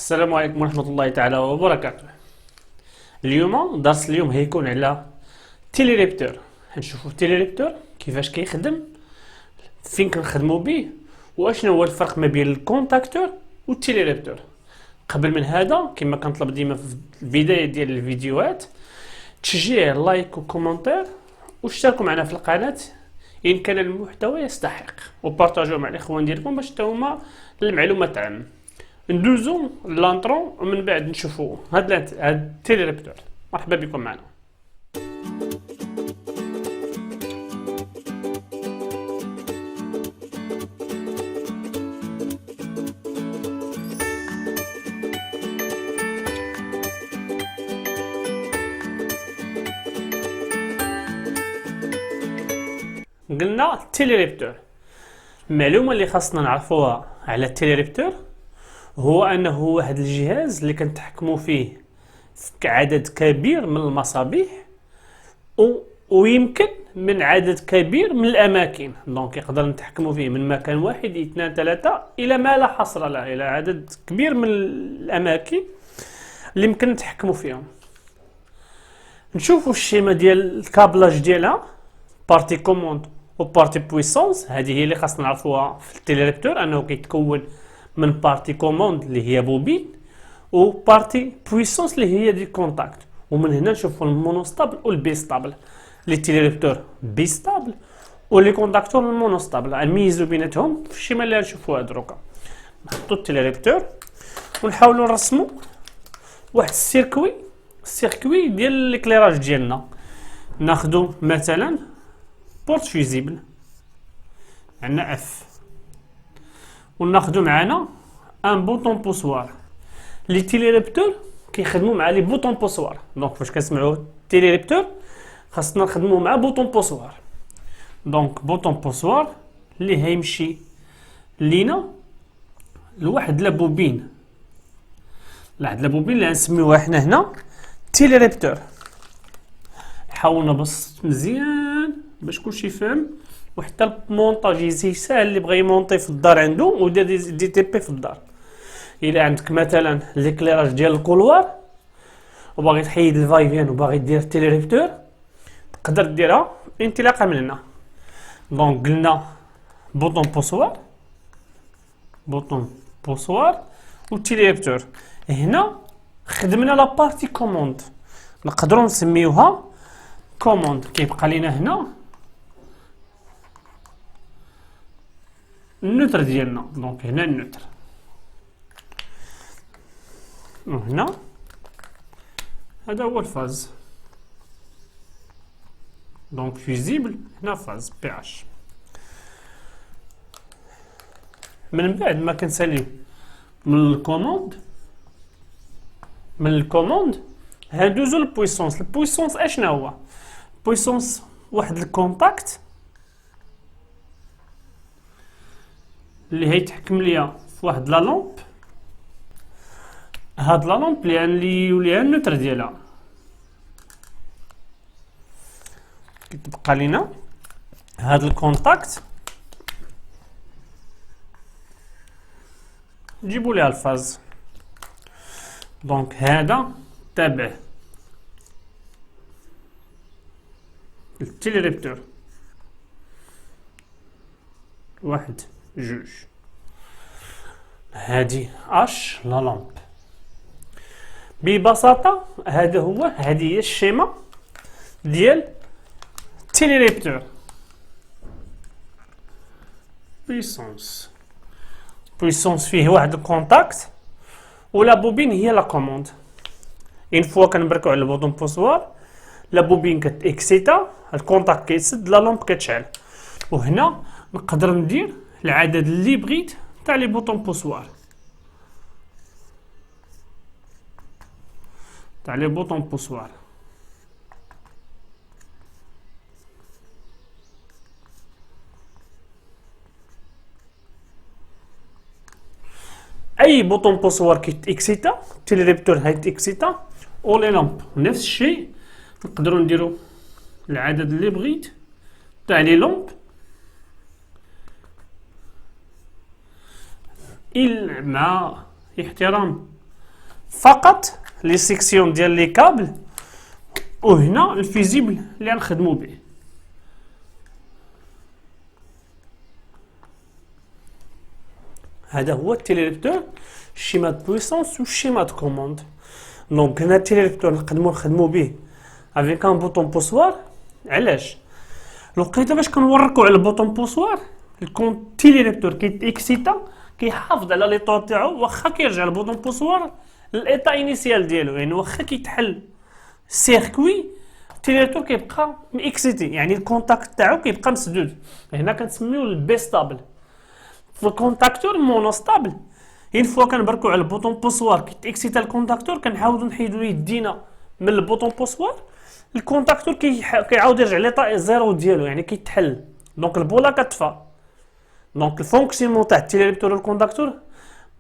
السلام عليكم ورحمة الله تعالى وبركاته. اليوم درس اليوم هيكون على تيليريبتور. هنشوفوا التيليريبتور كيفاش كيخدم، فين كنخدموا به، واشنو هو الفرق ما بين الكونتاكتور والتيليريبتور. قبل من هذا كما كنطلب ديما في البداية ديال الفيديوهات تشجيع، لايك وكومنتير، واشتركوا معنا في القناة إن كان المحتوى يستحق، وبارطاجوه مع الإخوان ديالكم باش حتى هما المعلومات عامة. ندوزو لانترو ومن بعد نشوفوا هاد التيليريبتور. مرحبا بكم معنا. قلنا التيليريبتور، المعلومة اللي خاصنا نعرفوها على التيليريبتور هو انه واحد الجهاز اللي كنتحكموا فيه في عدد كبير من المصابيح ويمكن من عدد كبير من الاماكن. دونك يقدر نتحكموا فيه من مكان واحد اثنان ثلاثة الى ما لا حصر له، الى عدد كبير من الاماكن اللي يمكن نتحكموا فيهم. نشوفوا الشيما ديال الكابلاج ديالها، بارتي كوموند وبارتي بويسونس. هذه هي اللي خاصنا نعرفوها في التيليريبتور، انه كيتكون من بارتي كوموند اللي هي بوبين و بارتي بويسونس اللي هي دي كونتاكت. ومن هنا نشوفوا المونوستابل والبيستابل. لي تيليريبتور بيستابل ولي كونتاكتور المونوستابل. نميزوا بيناتهم في الشيما اللي غنشوفوها دروكا. نحطوا التيليريبتور ونحاولوا نرسموا واحد السيركوي ديال ليكليراج ديالنا. ناخذوا مثلا بورت فيزيبل، عندنا اف، وناخذوا معنا ان بوطون بوسوار. لي تيليريبتور كيخدموا مع لي بوطون بوسوار. دونك فاش كنسمعوا تيليريبتور خاصنا نخدموا مع بوطون بوسوار. دونك بوطون بوسوار اللي هيمشي لينا لواحد لابوبين، لواحد لابوبين اللي غنسميوها حنا هنا تيليريبتور. نحاول نبسط مزيان باش كلشي يفهم، وحتى المونطاج يزي ساهل اللي بغى يمونطي في الدار عنده ودير دي تي بي في الدار. الا عندك مثلا ليكليراج ديال الكولوار وباغي تحيد الفايفيان وباغي دير تيليريبتور تقدر ديرها انطلاقا من هنا. دونك قلنا بوطون بوسوار والتيليريبتور. هنا خدمنا لا بارتي كوموند، نقدروا نسميوها كوموند. كيبقى لينا هنا النوتر ديالنا. دونك هنا النوتر، وهنا هذا هو الفاز. دونك فيزيبل هنا فاز بي اش. من بعد ما كنساليو من الكوموند هادوزو البويسونس. البويسونس اشنا هو؟ بويسونس واحد الكونتاكت اللي هيتحكم ليا في واحد لا لومب. هاد لا لومب اللي يوليها النوتر ديالها. كتبقى لينا هاد الكونتاكت نجيبو ليها الفاز. دونك هذا تابع التيليريبتور، واحد جوج. هادي اش لا لامب. ببساطة هذه هي الشيما ديال التيليريبتور. بويسونس فيه واحد الكونتاكت ولا بوبين هي لا كوموند. اون فوا كنبركو على البوطون بوسوار لا بوبين كتاكسيتا، الكونتاكت كيتسد، لا لومب كتشعل. وهنا نقدر ندير العدد اللي بغيت تاع لي بوطون بوسوار، اي بوطون بوسوار كيتاكسيتا التيليريبتور هيتاكسيتا. ولي لامب نفس الشيء، نقدروا نديروا العدد اللي بغيت تاع لي لامب مع احترام فقط لي سيكسيون ديال لي كابل، وهنا الفيزيبل اللي غنخدمو به. هذا هو التيليريبتور، الشيما د بويسونس والشيما د كوموند. دونك هنا التيليريبتور نخدمو به افيك ان بوطون بوسوار. علاش؟ الوقيته باش كنوركو على البوطون بوسوار التيليريبتور كيتاكسيتا، كيحافظ على ليطا تاعو واخا كيرجع البوطون بوسوار للايطا انيسيال ديالو، يعني واخا كيتحل سيركوي التيليريبتور كيبقى ميكسيتي، يعني الكونتاكت تاعو كيبقى مسدود. هنا كنسميوه البي ستابل. في الكونتاكتور مونوستابل، اين فوا كنبركو على البوطون بوسوار كيتاكسيتا الكونتاكتور، كنحاولوا نحيدوا يدينا من البوطون بوسوار، الكونتاكتور كيعاود يرجع ليطا زيرو ديالو، يعني كيتحل. دونك البولا كتطفى. دونك الفونكسيونمون تاع التيليريبتور والكونتاكتور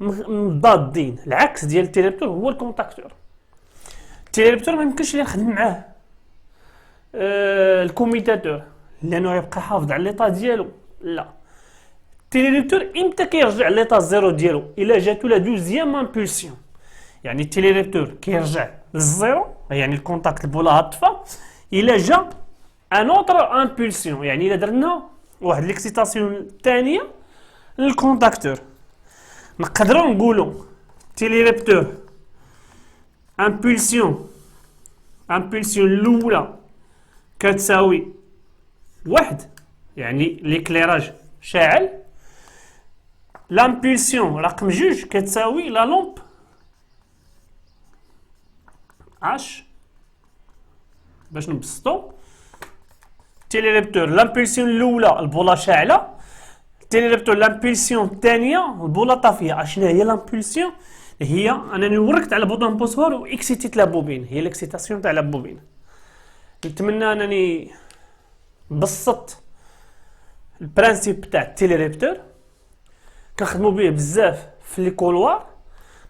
مضادين، العكس ديال التيليريبتور هو الكونتاكتور. التيليريبتور ما يمكنش لي نخدم معاه الكوميتاتور لانه يبقى حافظ على ليطا ديالو. لا، التيليريبتور امتى كيرجع ليطا زيرو ديالو؟ الا جاتو لا دوزيام امبولسيون، يعني التيليريبتور كيرجع للزيرو، يعني الكونتاكت البولا هطفى. الا جا ان اوتر امبولسيون، يعني الا درنا واحد ليكسيتاسيون الثانيه للكونتاكتور، نقدروا نقولوا تيليريبتور امبولسيون الاولى كتساوي واحد، يعني ليكليراج شاعل. لامبولسيون رقم جوج كتساوي لا لومب اش. باش نبسطو، تيليريبتور لامبولسيون الاولى البولا شاعله، تيليريبتور لامبولسيون الثانيه البولا طافيه. اشنا هي لامبولسيون؟ هي انني وركت على بوطون بوسوار واكسيتيت لا بوبين، هي الاكسيتاسيون تاع لا بوبين. نتمنى انني بسطت البرانسيب تاع التيليريبتور. كنخدمو به بزاف في لي كولوار،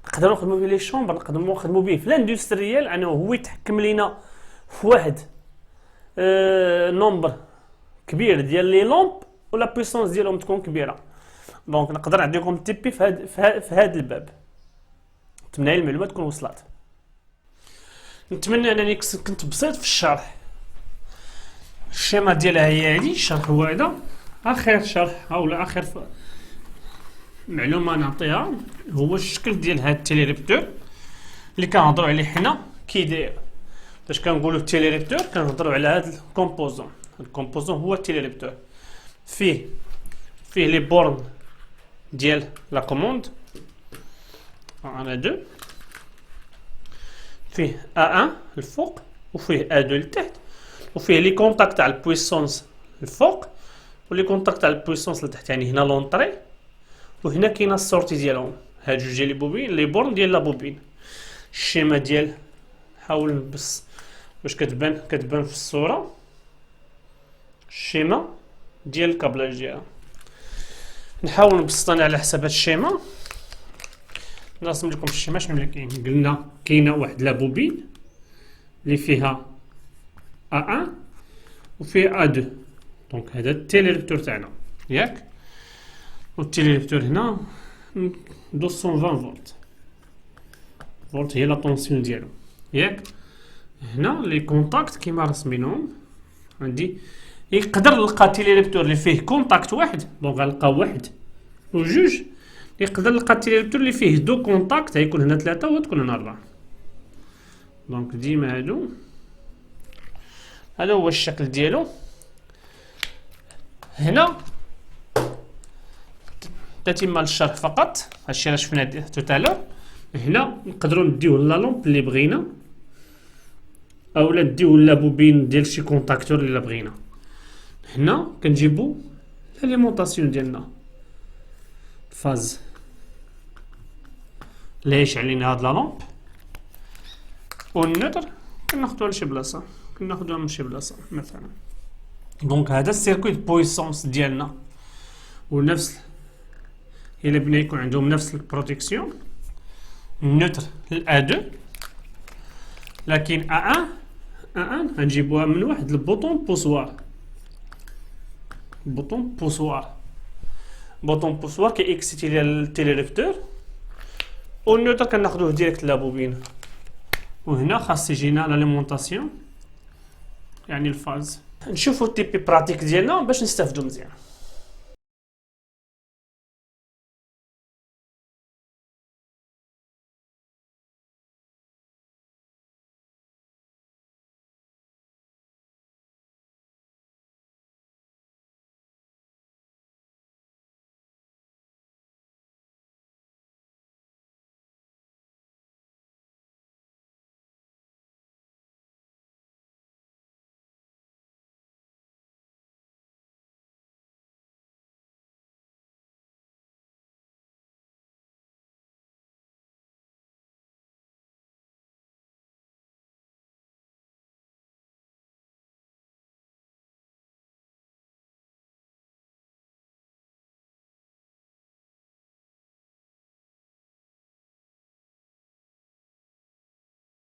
نقدروا نخدمو به لي شومبر، نقدروا نخدمو به في الاندستريال، انه هو يتحكم لينا في واحد نومبر كبير ديال لي لومب ولا بويسونس ديالهم تكون كبيره. دونك نقدر نعطيكم تيبي في هذا الباب. نتمنى المعلومات تكون وصلت. نتمنى انني كنت بسيط في الشرح. الشيما ديالها هي هذه، الشرح هو هذا. اخر شرح اولا اخر معلومه نعطيها هو الشكل ديال هذا التيليريبتور اللي كنهضروا عليه حنا كي داير. فاش كنقولوا التيليريبتور كنهضروا على هذا الكومبوزون. الكومبوزون هو التيليريبتور، فيه لي بورن ديال لا كوموند على 2، فيه A1 الفوق وفيه A2 لتحت، وفيه لي كونتاكت تاع البويسونس الفوق ولي كونتاكت تاع البويسونس لتحت. يعني هنا لونطري وهنا كاينه السورتي ديالهم. هاد جوج ديال لي بوبين لي بورن ديال لا بوبين. الشيما ديال نحاول نبس باش كتبان في الصوره الشيما ديال الكابلاج ديالها. نحاول نبسط انا على حساب هاد الشيما. نرسم لكم الشيما شنو اللي كاين. قلنا كاينه واحد لا بوبين اللي فيها A1 وفيه A2. دونك هذا التيليريبتور تاعنا ياك، والتيليريبتور هنا 220 فولت هي لا طونسيون ديالو ياك. هنا لي كونتاكت كيما رسمينهم عندي. يقدر نلقى تيليريبتور اللي فيه كونتاكت واحد، دونك غنلقى واحد وجوج. يقدر نلقى تيليريبتور اللي فيه دو كونتاكت، غيكون هنا 3 وتكون هنا 4. دونك ديما هذا هو الشكل ديالو. هنا تتم الشرح فقط، هادشي اللي شفنا توتالور. هنا نقدروا نديوه لا لومب اللي بغينا، اولا نديوه لا بوبين ديال شي كونتاكتور اللي بغينا. هنا كنجيبو الاليمونطاسيون ديالنا فاز اللي يشعل لينا هاد لا لومب، والنوتر كناخدوها لشي بلاصه، كناخدوها من شي بلاصه مثلا. دونك هذا السيركوي بويسونس ديالنا، ونفس الا بنا يكون عندهم نفس البروتيكسيون. النوتر A2، لكن A1 غنجيبوها من واحد البوطون بوسوار. بوطون بوسوار كيكسيتي ليا التيليريبتور والنيوتن كناخدوه ديريكت لا بوبين. وهنا خاص يجينا لاليمونطاسيون يعني الفاز. نشوفوا التيبي براتيك ديالنا باش نستافدوا مزيان.